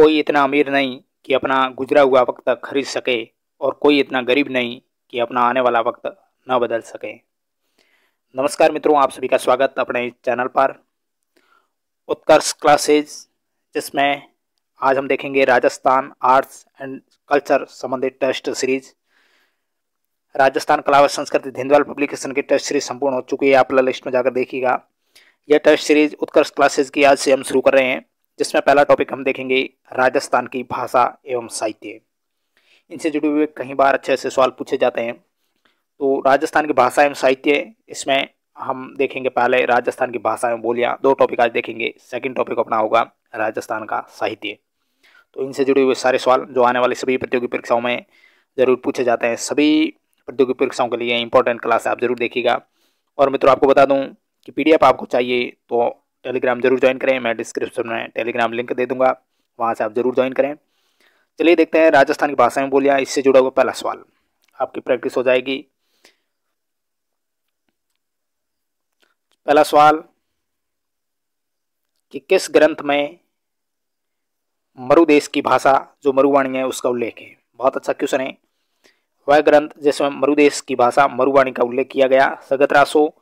कोई इतना अमीर नहीं कि अपना गुजरा हुआ वक्त खरीद सके और कोई इतना गरीब नहीं कि अपना आने वाला वक्त न बदल सके। नमस्कार मित्रों, आप सभी का स्वागत अपने चैनल पर उत्कर्ष क्लासेज, जिसमें आज हम देखेंगे राजस्थान आर्ट्स एंड कल्चर संबंधित टेस्ट सीरीज। राजस्थान कला व संस्कृति धिंदवाल पब्लिकेशन की टेस्ट सीरीज संपूर्ण हो चुकी है। आप लिस्ट में जाकर देखिएगा। यह टेस्ट सीरीज उत्कर्ष क्लासेज की आज से हम शुरू कर रहे हैं, जिसमें पहला टॉपिक हम देखेंगे राजस्थान की भाषा एवं साहित्य। इनसे जुड़े हुए कई बार अच्छे अच्छे सवाल पूछे जाते हैं। तो राजस्थान की भाषा एवं साहित्य, इसमें हम देखेंगे पहले राजस्थान की भाषा एवं बोलियां, दो टॉपिक आज देखेंगे। सेकंड टॉपिक अपना होगा राजस्थान का साहित्य। तो इनसे जुड़े हुए सारे सवाल जो आने वाली सभी प्रतियोगी परीक्षाओं में जरूर पूछे जाते हैं, सभी प्रतियोगी परीक्षाओं के लिए इंपॉर्टेंट क्लास है, आप जरूर देखिएगा। और मित्रों, आपको बता दूं कि पीडीएफ आपको चाहिए तो टेलीग्राम जरूर ज्वाइन करें। मैं डिस्क्रिप्शन में टेलीग्राम लिंक दे दूंगा, वहां से आप जरूर ज्वाइन करें। चलिए देखते हैं राजस्थान की भाषा में बोलियां, इससे जुड़ा हुआ पहला सवाल, आपकी प्रैक्टिस हो जाएगी। पहला सवाल कि किस ग्रंथ में मरुदेश की भाषा जो मरुवाणी है उसका उल्लेख है। बहुत अच्छा क्वेश्चन है। वह ग्रंथ जिसमें मरुदेश की भाषा मरुवाणी का उल्लेख किया गया, सगतरासो,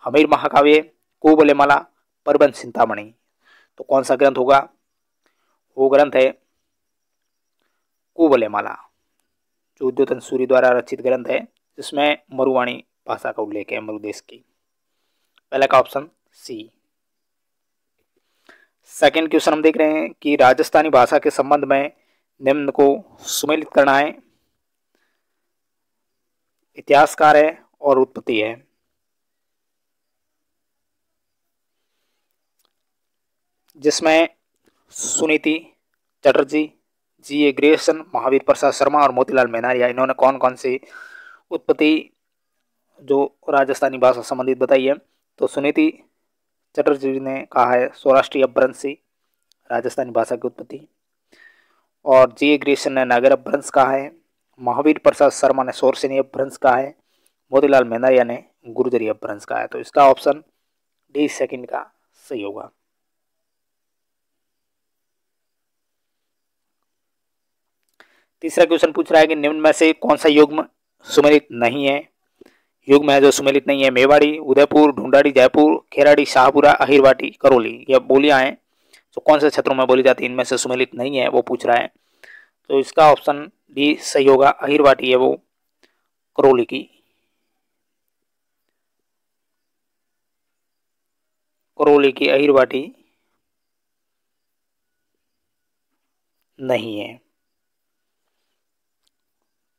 हमीर महाकाव्य, कोबलेमाला, परबंध चिंतामणि। तो कौन सा ग्रंथ होगा? वो ग्रंथ है कोबलेमाला, जो उद्योतन सूरी द्वारा रचित ग्रंथ है, जिसमें मरुवाणी भाषा का उल्लेख है, मरुदेश की। पहला का ऑप्शन सी। सेकंड क्वेश्चन हम देख रहे हैं कि राजस्थानी भाषा के संबंध में निम्न को सुमेलित करना है। इतिहासकार है और उत्पत्ति है। जिसमें सुनीति चटर्जी, जी.ए. ग्रेसन, महावीर प्रसाद शर्मा और मोतीलाल मेहनारिया, इन्होंने कौन कौन सी उत्पत्ति जो राजस्थानी भाषा संबंधित बताई है। तो सुनीति चटर्जी ने कहा है सौराष्ट्रीय अपभ्रंशी राजस्थानी भाषा की उत्पत्ति, और जी.ए. ग्रेसन ने नागर अपभ्रंश कहा है, महावीर प्रसाद शर्मा ने शोरसेनी अपभ्रंश कहा है, मोतीलाल मेहनारिया ने गुर्जरी अपभ्रंश कहा है। तो इसका ऑप्शन डी सेकंड का सही होगा। तीसरा क्वेश्चन पूछ रहा है कि निम्न में से कौन सा युग्म सुमेलित नहीं है। युग्म है जो सुमेलित नहीं है। मेवाड़ी, उदयपुर, ढूंढाड़ी, जयपुर, खेराड़ी, शाहपुरा, अहिरवाटी, करौली, यह बोलियां हैं जो कौन से क्षेत्रों में बोली जाती है, इनमें से सुमेलित नहीं है, वो पूछ रहा है। तो इसका ऑप्शन डी सही होगा। अहिरवाटी है वो करौली की, करौली की अहिरवाटी नहीं है।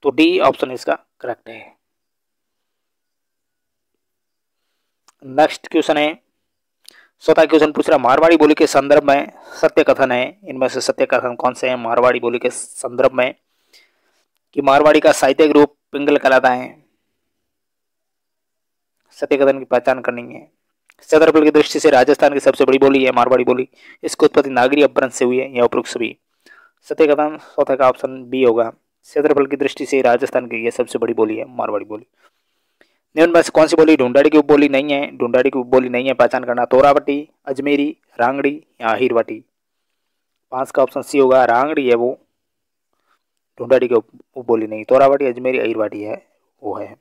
तो डी ऑप्शन इसका करेक्ट है। नेक्स्ट क्वेश्चन है, चौथा क्वेश्चन पूछ रहा है मारवाड़ी बोली के संदर्भ में सत्य कथन है। इनमें से सत्य कथन कौन से हैं मारवाड़ी बोली के संदर्भ में? कि मारवाड़ी का साहित्यिक रूप पिंगल कहलाता है। सत्य कथन की पहचान करनी है। क्षेत्रफल की दृष्टि से राजस्थान की सबसे बड़ी बोली है मारवाड़ी बोली। इसकी उत्पत्ति नागरी अपभ्रंश से हुई है। यह उपरोक्त सभी सत्य कथन चौथा का ऑप्शन बी होगा। क्षेत्रफल की दृष्टि से राजस्थान की यह सबसे बड़ी बोली है मारवाड़ी बोली। निम्न में से कौन सी बोली ढूंढाड़ी की उपबोली नहीं है? ढूंढाड़ी की उपबोली नहीं है, पहचान करना। तोरावटी, अजमेरी, रांगड़ी या अहिरवाटी। 5 का ऑप्शन सी होगा। रांगड़ी है वो ढूंढाड़ी की उपबोली नहीं। तोरावटी, अजमेरी, अहिरवाटी है वो है।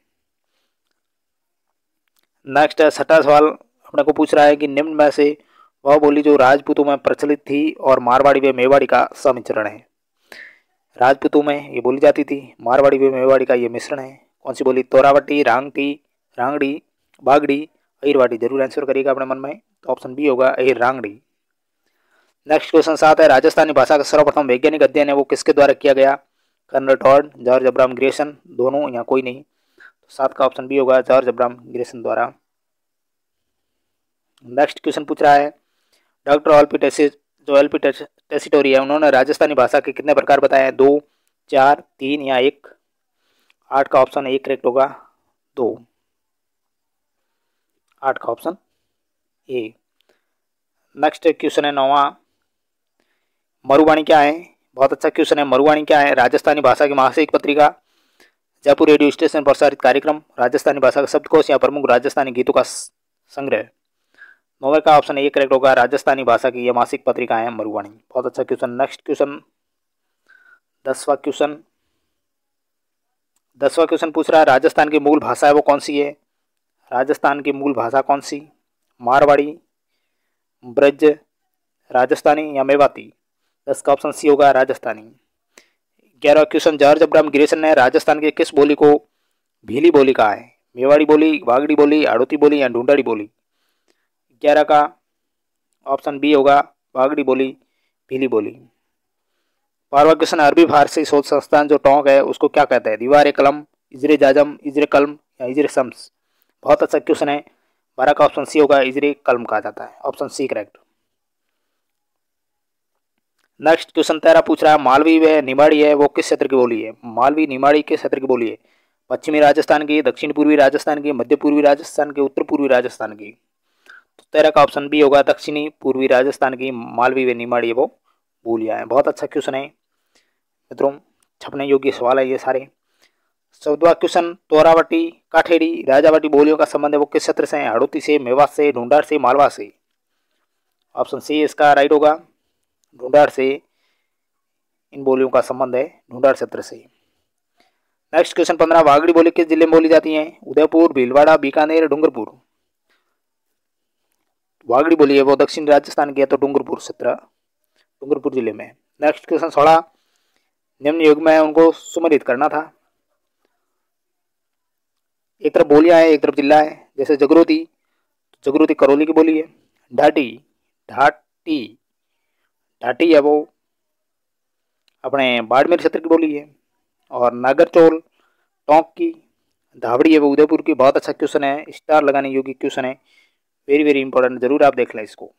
नेक्स्ट छठा सवाल अपने को पूछ रहा है कि निम्न में से वह बोली जो राजपूतों में प्रचलित थी और मारवाड़ी व मेवाड़ी का सम्मिश्रण है। राजपूतों में ये बोली जाती थी, मारवाड़ी व मेवाड़ी का ये मिश्रण है। कौन सी बोली? तोरावटी, रांगड़ी, बागड़ी, अहिरवाटी। जरूर आंसर करिएगा अपने मन में। तो ऑप्शन बी होगा अहिर रांगड़ी। नेक्स्ट क्वेश्चन 7 है राजस्थानी भाषा का सर्वप्रथम वैज्ञानिक अध्ययन है वो किसके द्वारा किया गया? Colonel Tod, George Abraham Grierson, दोनों या कोई नहीं। तो 7 का ऑप्शन बी होगा जॉर्ज अब्राहम ग्रेसन द्वारा। नेक्स्ट क्वेश्चन पूछ रहा है डॉक्टर एलपी टेसिटोरी है, उन्होंने राजस्थानी भाषा के कितने प्रकार बताए हैं? 2, 4, 3 या 1। 8 का ऑप्शन ए करेक्ट होगा। 2, 8 का ऑप्शन ए। नेक्स्ट क्वेश्चन है 9वां, मरुवाणी क्या है? बहुत अच्छा क्वेश्चन है। मरुवाणी क्या है? राजस्थानी भाषा की मासिक पत्रिका, जयपुर रेडियो स्टेशन प्रसारित कार्यक्रम, राजस्थानी भाषा का शब्दकोश या प्रमुख राजस्थानी गीतों का संग्रह। 9वें का ऑप्शन ए करेक्ट होगा। राजस्थानी भाषा की यह मासिक पत्रिका है मरुवाणी। बहुत अच्छा क्वेश्चन। नेक्स्ट क्वेश्चन 10वां क्वेश्चन पूछ रहा है राजस्थान की मूल भाषा है वो कौन सी है। राजस्थान की मूल भाषा कौन सी, मारवाड़ी, ब्रज, राजस्थानी या मेवाती। 10 का ऑप्शन सी होगा राजस्थानी। 11वां क्वेश्चन जॉर्ज अब्राहम ग्रेसन ने राजस्थान के किस बोली को भीली बोली कहा है। मेवाड़ी बोली, वागड़ी बोली, हाड़ौती बोली या ढूंढाड़ी बोली। 11 का ऑप्शन बी होगा वागड़ी बोली, भीली बोली। 12वां क्वेश्चन अरबी फारसी शोध संस्थान जो टोंक है उसको क्या कहते हैं। दीवार कलम, इजरे जाजम, इजरे कलम या इजरे शम्स। बहुत अच्छा क्वेश्चन है। 12 का ऑप्शन सी होगा इजरे कलम कहा जाता है, option C correct. Next question 13 पूछ रहा है मालवी व निमाड़ी है वो किस क्षेत्र की बोली है। मालवी निमाड़ी किस क्षेत्र की बोली है। पश्चिमी राजस्थान की, दक्षिण पूर्वी राजस्थान की, मध्य पूर्वी राजस्थान की, उत्तर पूर्वी राजस्थान की। तो 13 का ऑप्शन बी होगा दक्षिणी पूर्वी राजस्थान की मालवी व निमाड़ी वो बोलियां हैं। बहुत अच्छा क्वेश्चन है मित्रों, छपने योग्य सवाल है ये सारे। 14वां क्वेश्चन तोरावटी, काठेड़ी, राजावटी बोलियों का संबंध है वो किस क्षेत्र से है। हाड़ौती से, मेवात से, ढूंढाड़ से, मालवा से। ऑप्शन सी इसका राइट होगा, ढूंढाड़ से इन बोलियों का संबंध है, ढूंढाड़ क्षेत्र से। नेक्स्ट क्वेश्चन 15 वागड़ी बोली किस जिले में बोली जाती है। उदयपुर, भीलवाड़ा, बीकानेर, डूंगरपुर। वागड़ी बोली है वो दक्षिण राजस्थान की है तो डूंगरपुर क्षेत्र, डूंगरपुर जिले में। नेक्स्ट क्वेश्चन 16 निम्न युग में उनको सुमेलित करना था। एक तरफ बोलियां है एक तरफ जिला है, जैसे जगरोती, जगरोती करौली की बोली है। ढाटी, ढाटी, ढाटी है वो अपने बाड़मेर क्षेत्र की बोली है। और नागरचौल टोंक की, धावड़ी है वो उदयपुर की। बहुत अच्छा क्वेश्चन है, स्टार लगाने योग्य क्वेश्चन है, वेरी वेरी इंपॉर्टेंट, जरूर आप देख लें इसको।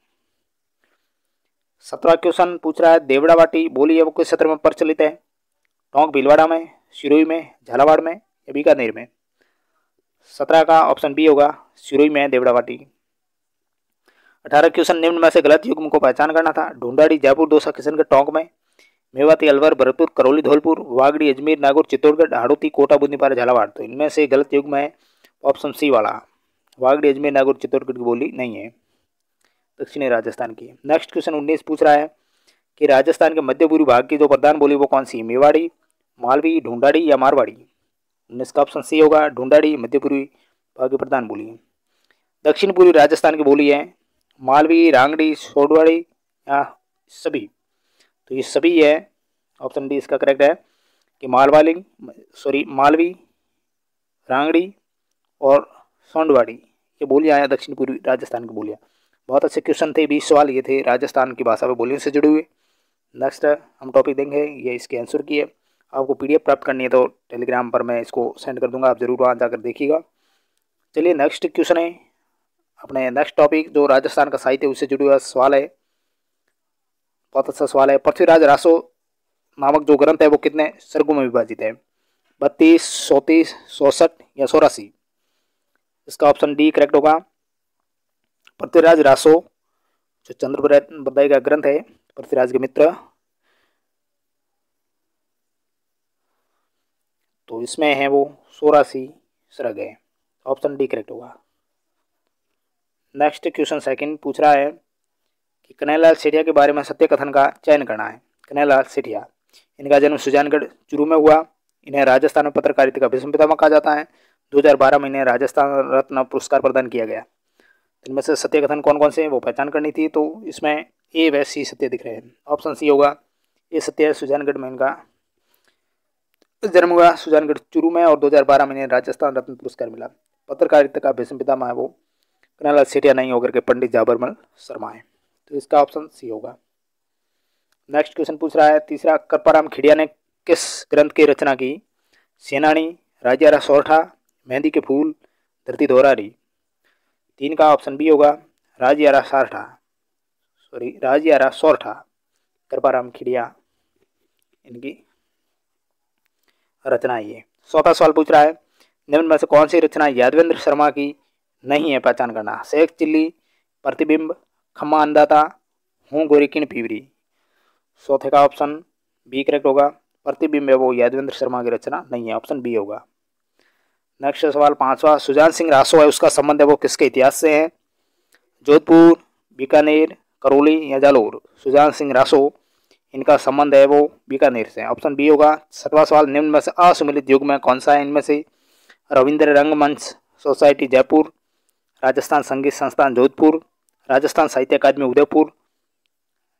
17वां क्वेश्चन पूछ रहा है देवड़ावाटी बोली है वो किस क्षेत्र में प्रचलित है। टोंक भीलवाड़ा में, सिरोही में, झालावाड़ में या बीकानेर में। 17 का ऑप्शन बी होगा, सिरोही में देवड़ावाटी। 18 क्वेश्चन निम्न में से गलत युग्म को पहचान करना था। ढूंढाड़ी, जयपुर, दौसा, किशनगढ़, टोंक में। मेवाती, अलवर, भरतपुर, करौली, धौलपुर, वागड़ी, अजमेर, नागौर, चित्तौड़गढ़, हाड़ौती, कोटा, बुंदीपारा, झालावाड़। तो इनमें से गलत युग्म है ऑप्शन सी वाला, वागड़ी, अजमेर, नागौर, चित्तौड़गढ़ की बोली नहीं है, दक्षिणी राजस्थान की। नेक्स्ट क्वेश्चन 19 पूछ रहा है कि राजस्थान के मध्य पूर्वी भाग की जो प्रधान बोली वो कौन सी है। मेवाड़ी, मालवी, ढूंढाड़ी या मारवाड़ी। 19 का ऑप्शन सी होगा ढूंढाड़ी, मध्य पूर्वी भाग की प्रधान बोली है। दक्षिण पूर्वी राजस्थान की बोली है मालवी, रांगड़ी, सोडवाड़ी या सभी। तो ये सभी है, ऑप्शन डी इसका करेक्ट है कि मालवी, रांगड़ी और सोंडवाड़ी ये बोलियां हैं दक्षिण पूर्वी राजस्थान की बोलियां। बहुत अच्छे क्वेश्चन थे, 20 सवाल ये थे राजस्थान की भाषा में बोलियों से जुड़े हुए। नेक्स्ट हम टॉपिक देंगे, ये इसके आंसर की है। आपको PDF प्राप्त करनी है तो टेलीग्राम पर मैं इसको सेंड कर दूंगा, आप जरूर वहाँ जाकर देखिएगा। चलिए नेक्स्ट क्वेश्चन है, अपने नेक्स्ट टॉपिक जो राजस्थान का साहित्य उससे जुड़ा हुआ सवाल है। बहुत अच्छा सवाल है। पृथ्वीराज रासो नामक जो ग्रंथ है वो कितने सर्गों में विभाजित है। 32, 34, 64 या 84। इसका ऑप्शन डी करेक्ट होगा। पृथ्वीराज रासो जो चंद्रबरदाई का ग्रंथ है, पृथ्वीराज के मित्र, तो इसमें है वो 84 सर्ग है, ऑप्शन डी करेक्ट होगा। नेक्स्ट क्वेश्चन सेकंड पूछ रहा है कि कन्हैयालाल सेठिया के बारे में सत्य कथन का चयन करना है। कन्हैयालाल सेठिया, इनका जन्म सुजानगढ़ चूरू में हुआ। इन्हें राजस्थान में पत्रकारिता का भीष्म पितामह कहा जाता है। 2012 में इन्हें राजस्थान रत्न पुरस्कार प्रदान किया गया। इनमें से सत्य कथन कौन कौन से हैं वो पहचान करनी थी, तो इसमें ए व सी सत्य दिख रहे हैं। ऑप्शन सी होगा ये सत्य है, सुजानगढ़ में इनका जन्म हुआ, सुजानगढ़ चूरू में, और 2012 में इन्हें राजस्थान रत्न पुरस्कार मिला। पत्रकारिता का भीष्म पितामह है वो कन्हैयालाल सेठिया नहीं होकर के पंडित जाबरमल शर्मा है, तो इसका ऑप्शन सी होगा। नेक्स्ट क्वेश्चन पूछ रहा है तीसरा, कृपाराम खिड़िया ने किस ग्रंथ की रचना की। सेनानी, राजियारा सोरठा, मेहंदी के फूल, धरती दोहरारी। 3 का ऑप्शन बी होगा राजियारा सोरठा, कृपाराम खिड़िया इनकी रचना ये। चौथा सवाल पूछ रहा है निम्न में से कौन सी रचना यादवेंद्र शर्मा की नहीं है, पहचान करना। शेख चिल्ली, प्रतिबिंब, खम्मा अंदाता, हूँ गोरी किन पीवरी। चौथे का ऑप्शन बी करेक्ट होगा, प्रतिबिंब है वो यादवेंद्र शर्मा की रचना नहीं है, ऑप्शन बी होगा। नेक्स्ट सवाल 5वां, सुजान सिंह रासो है उसका संबंध है वो किसके इतिहास से है। जोधपुर, बीकानेर, करौली या जालोर। सुजान सिंह रासो इनका संबंध है वो बीकानेर से। ऑप्शन बी होगा। 6वां सवाल, निम्न में से असुमेलित युग में कौन सा है इनमें से? रविंद्र रंगमंच सोसाइटी जयपुर, राजस्थान संगीत संस्थान जोधपुर, राजस्थान साहित्य अकादमी उदयपुर,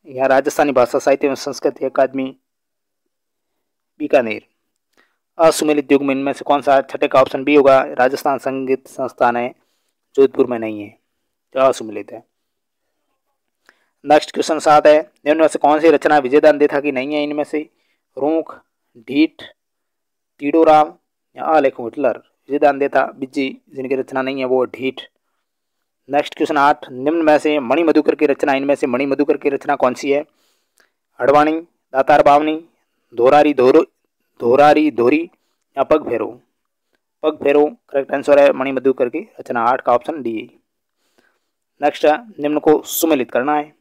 या राजस्थानी भाषा साहित्य एवं संस्कृति अकादमी बीकानेर। असुमेलित युग में इनमें से कौन सा? छठे का ऑप्शन बी होगा। राजस्थान संगीत संस्थान है जोधपुर में नहीं है, तो असुमेलित है। नेक्स्ट क्वेश्चन 7 है, निम्न में से कौन सी रचना विजयदान देथा की नहीं है इनमें से? रूख, ढीठ, तीडोराम या आलेखो हिटलर। विजयदान देथा बिज्जी जिनकी रचना नहीं है वो ढीठ। नेक्स्ट क्वेश्चन 8, निम्न में से मणि मधुकर की रचना इनमें से मणि मधुकर की रचना कौन सी है? अडवाणी, दातार बावनी, धोरारी धोरी या पग फेरो। पग फेरो करेक्ट आंसर है मणि मधुकर की रचना। 8 का ऑप्शन डी। नेक्स्ट, निम्न को सुमेलित करना है।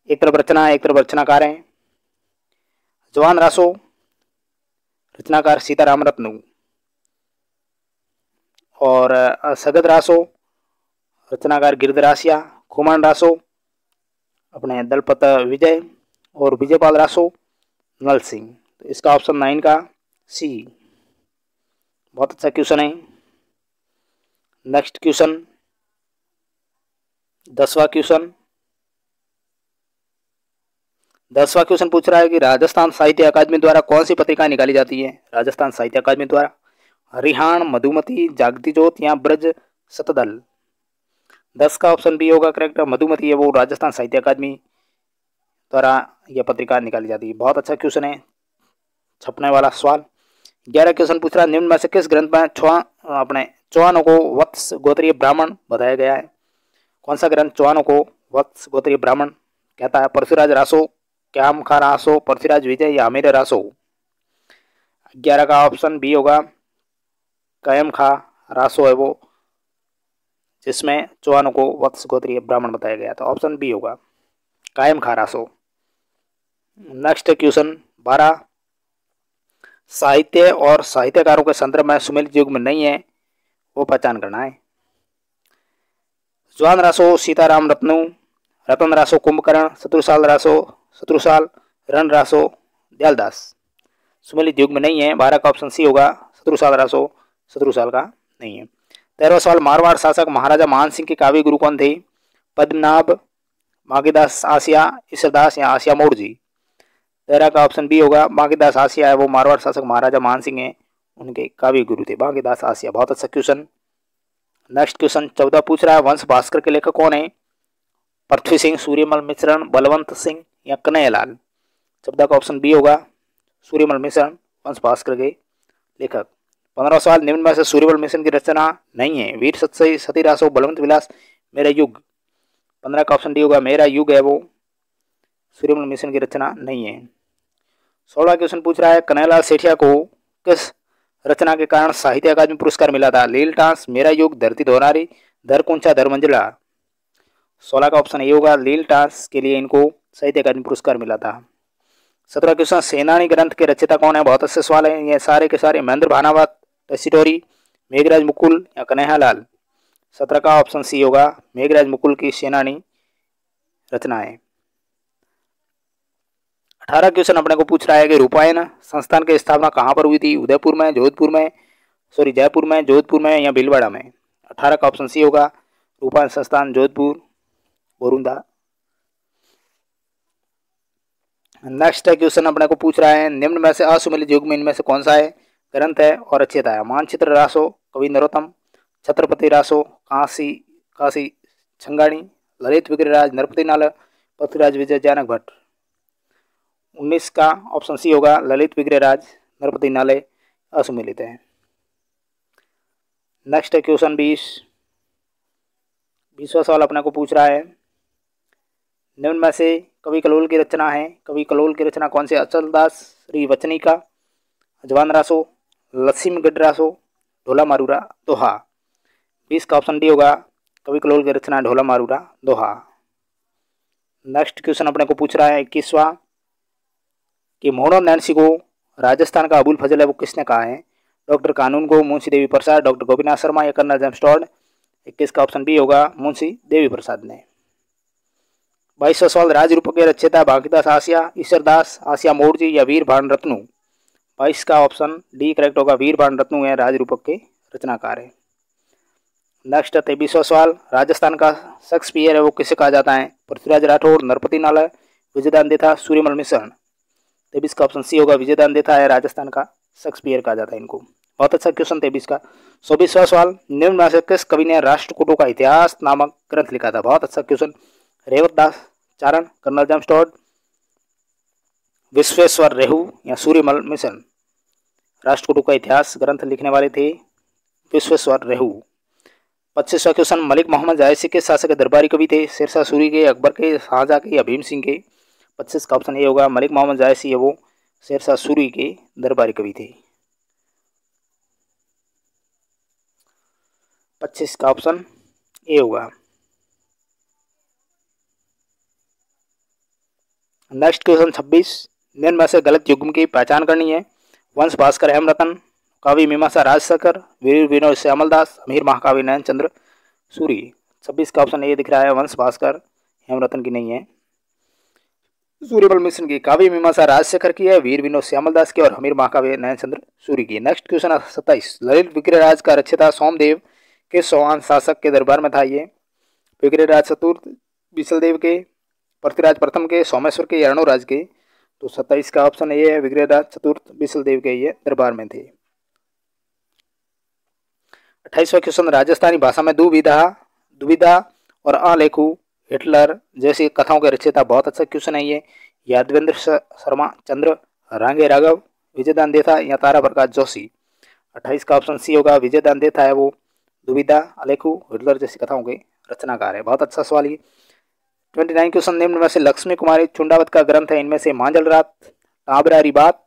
एक तरफ रचना है, एक तरफ रचनाकार है। जवान रासो रचनाकार सीताराम रत्नू, और सगत रासो रचनाकार गिरधरासिया, खुमान रासो अपने दलपत विजय, और विजयपाल रासो नल सिंह। तो इसका ऑप्शन 9 का सी। बहुत अच्छा क्वेश्चन है। नेक्स्ट क्वेश्चन 10वां क्वेश्चन पूछ रहा है कि राजस्थान साहित्य अकादमी द्वारा कौन सी पत्रिका निकाली जाती है? राजस्थान साहित्य अकादमी द्वारा रिहान, मधुमती, जागती ज्योत या ब्रज शतदल। 10 का ऑप्शन बी होगा करेक्ट। मधुमती है वो राजस्थान साहित्य अकादमी द्वारा यह पत्रिका निकाली जाती है। बहुत अच्छा क्वेश्चन है, छपने वाला सवाल। 11 क्वेश्चन पूछ रहा है, निम्न में से किस ग्रंथ में अपने चौहानों को वत्स गोत्रीय ब्राह्मण बताया गया है? कौन सा ग्रंथ चौहानों को वत्स गोत्रीय ब्राह्मण कहता है? परशुराज रासो, क्याम खा रासो, पृथ्वीराज विजय या अमीर रासो। 11 का ऑप्शन बी होगा। कायम खा रासो है वो जिसमें चौहानों को वत्स गोत्रीय ब्राह्मण बताया गया, तो ऑप्शन बी होगा कायम खा रासो। नेक्स्ट क्वेश्चन 12, साहित्य और साहित्यकारों के संदर्भ में सुमेलित युग में नहीं है वो पहचान करना है। जवान रासो सीताराम रत्नू, रतन रासो कुंभकर्ण, शत्रुसाल रासो शत्रुसाल, रण रासो दयालदास। सुमेलित युग में नहीं है। 12 का ऑप्शन सी होगा। शत्रुसाल रासो शत्रुसाल का नहीं है। 13वां सवाल, मारवाड़ शासक महाराजा मान सिंह के काव्य गुरु कौन थे? पद्मनाभ, माघीदास आसिया, ईश्वरदास या आसिया मोड़ जी। 13 का ऑप्शन बी होगा। बांकीदास आसिया है वो मारवाड़ शासक महाराजा मान सिंह है, उनके काव्य गुरु थे बांकीदास आसिया। बहुत अच्छा क्वेश्चन। नेक्स्ट क्वेश्चन 14 पूछ रहा है, वंश भास्कर के लेखक कौन है? पृथ्वी सिंह, सूर्यमल मिश्रण, बलवंत सिंह या कन्हैयालाल। 14 का ऑप्शन बी होगा सूर्यमल मिश्रण वंश भास्कर के लेखक। 15वां सवाल, निम्न में से सूर्यमल मिश्रण की रचना नहीं है? वीर सतसई, सती रासो, बलवंत विलास, मेरा युग। 15 का ऑप्शन डी होगा मेरा युग है वो सूर्यमल मिश्रण की रचना नहीं है। 16वां क्वेश्चन पूछ रहा है, कन्हैयालाल सेठिया को किस रचना के कारण साहित्य अकादमी पुरस्कार मिला था? लील टांस, मेरा युग, धरती दोहरारी, धर कुंचा धर मंजिला। 16 का ऑप्शन ए होगा। लील टांस के लिए इनको साहित्य अकादमी पुरस्कार मिला था। 17वां क्वेश्चन, सेनानी ग्रंथ के रचयिता कौन है? बहुत अच्छे सवाल है ये सारे के सारे। महेंद्र भानावत, टसिटोरी, मेघराज मुकुल या कन्हैयालाल। 17 का ऑप्शन सी होगा। मेघराज मुकुल की सेनानी रचना है। 18 क्वेश्चन अपने को पूछ रहा है कि रूपायन संस्थान की स्थापना कहाँ पर हुई थी? उदयपुर में, जयपुर में, जोधपुर में या भीलवाड़ा में। 18 का ऑप्शन सी होगा। रूपायन संस्थान जोधपुर, बोरुंदा। नेक्स्ट क्वेश्चन अपने को पूछ रहा है, निम्न में से असुमेलित युग में इनमें से कौन सा है ग्रंथ है और रचयिता है? मानचित्र रासो कवि नरोत्तम, छत्रपति रासो काशी छंगाणी, ललित विग्रहराज नरपति नाल, पृथ्वीराज विजय जानक भट्ट। 19 का ऑप्शन सी होगा। ललित विग्रहराज नरपति नाले असुमेलित है। नेक्स्ट क्वेश्चन 20वां सवाल अपने को पूछ रहा है, निम्न में से कवि कलोल की रचना है? कवि कलोल की रचना कौन से? अचलदास, श्री वचनिका, जवान रासो, लसीमगढ़ रासो, ढोला मारूरा दोहा। 20 का ऑप्शन डी होगा। कवि कलोल की रचना ढोला मारूरा दोहा। नेक्स्ट क्वेश्चन अपने को पूछ रहा है 21वां कि मोहन नैन्सी को राजस्थान का अबुल फजल है वो किसने कहा है? डॉक्टर कानून को, मुंशी देवी प्रसाद, डॉक्टर गोपीनाथ शर्मा या कर्नल जेम्स टॉड। 21 का ऑप्शन बी होगा मुंशी देवी प्रसाद ने। 22वां सवाल, राज रूपक के रचयिता भागीदास आसिया, ईश्वरदास, आसिया मोड़जी या वीर भान रत्नु। 22 का ऑप्शन डी करेक्ट होगा, वीर भान रत्नु है राज रूपक के रचनाकार है। नेक्स्ट 23वां सवाल, राजस्थान का शेक्सपियर है वो किसे कहा जाता है? पृथ्वीराज राठौड़, नरपति नालय, विजयदान देथा, सूर्यमल मिश्रण। 23 का ऑप्शन सी होगा, विजयदान देथा है राजस्थान का शेक्सपियर कहा जाता है इनको। बहुत अच्छा क्वेश्चन 23 का। 24वां सवाल, निम्न में से किस कवि ने राष्ट्रकूटों का इतिहास नामक ग्रंथ लिखा था? बहुत अच्छा क्वेश्चन। रेवतदास चारण, कर्नल जेम्स टॉड, विश्वेश्वर रेहू या सूर्यमल मिश्रण। राष्ट्रकूटों का इतिहास ग्रंथ लिखने वाले थे विश्वेश्वर रेहू। 25वां क्वेश्चन, मलिक मोहम्मद जायसी के शासक दरबारी कवि थे? शेरशाह सूरी के, अकबर के, शाहजहां के या भीम सिंह के। 25 का ऑप्शन ए होगा, मलिक मोहम्मद जायसी है वो शेरशाह सूरी के दरबारी कवि थे। 25 का ऑप्शन ए होगा। नेक्स्ट क्वेश्चन 26, निम्न में से गलत युग्म की पहचान करनी है। वंश भास्कर हेमरतन, काव्य मीमांसा राजशेखर, वीर विनोद श्यामलदास, अमीर महाकाव्य नयन चंद्र सूरी। 26 का ऑप्शन ए दिख रहा है, वंश भास्कर हेमरतन की नहीं है, सूर्यमल मिश्र की। काव्य मीमांसा राजशेखर की है, वीर विनोद श्यामलदास की और अमीर महाकाव्य नयन चंद्र सूरी की। नेक्स्ट क्वेश्चन 27, ललित विग्रहराज का रचयिता सोमदेव के सौहान शासक के दरबार में था? ये विग्रहराज चतुर्थ, बिसलदेव के, पृथ्वीराज प्रथम के, सोमेश्वर के या रणोराज के। तो 27 का ऑप्शन ये है, विग्रहराज चतुर्थ बिसलदेव के ये दरबार में थे। 28वां क्वेश्चन, राजस्थानी भाषा में दुविधा और आलेखु, हिटलर जैसी कथाओं के रचयिता? बहुत अच्छा क्वेश्चन है ये। यादवेंद्र शर्मा चंद्र, रांगे राघव, विजयदान देथा या तारा प्रकाश जोशी। 28 का ऑप्शन सी होगा, विजयदान देथा है वो दुविधा, आलेखु, हिटलर जैसी कथाओं के रचनाकार है। बहुत अच्छा सवाल ये। 29 क्वेश्चन, निम्न में से लक्ष्मी कुमारी चुंडावत का ग्रंथ है इनमें से? मांझल रात, टाबरारी बात,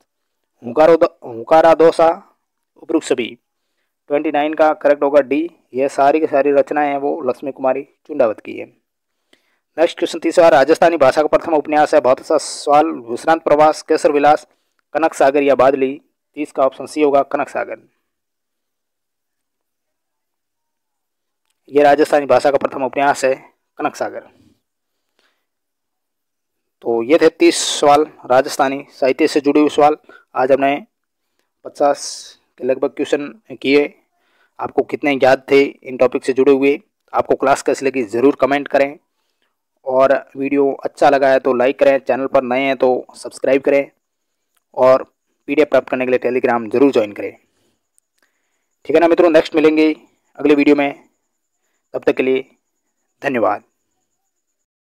हुकारा दोसा, उपरुक्त सभी। 29 का करेक्ट होगा डी, ये सारी की सारी रचनाएं हैं वो लक्ष्मी कुमारी चुंडावत की है। नेक्स्ट क्वेश्चन 30वां, राजस्थानी भाषा का प्रथम उपन्यास है? बहुत अच्छा सवाल। विश्रांत प्रवास, केसर विलास, कनक सागर या बादली। 30 का ऑप्शन सी होगा, कनक सागर। ये राजस्थानी भाषा का प्रथम उपन्यास है कनक सागर। तो ये थे 30 सवाल राजस्थानी साहित्य से जुड़े हुए सवाल। आज हमने 50 के लगभग क्वेश्चन किए। आपको कितने याद थे इन टॉपिक से जुड़े हुए? आपको क्लास कैसी लगी ज़रूर कमेंट करें, और वीडियो अच्छा लगा है तो लाइक करें, चैनल पर नए हैं तो सब्सक्राइब करें, और PDF प्राप्त करने के लिए टेलीग्राम जरूर ज्वाइन करें। ठीक है ना मित्रों, नेक्स्ट मिलेंगे अगले वीडियो में। तब तक के लिए धन्यवाद।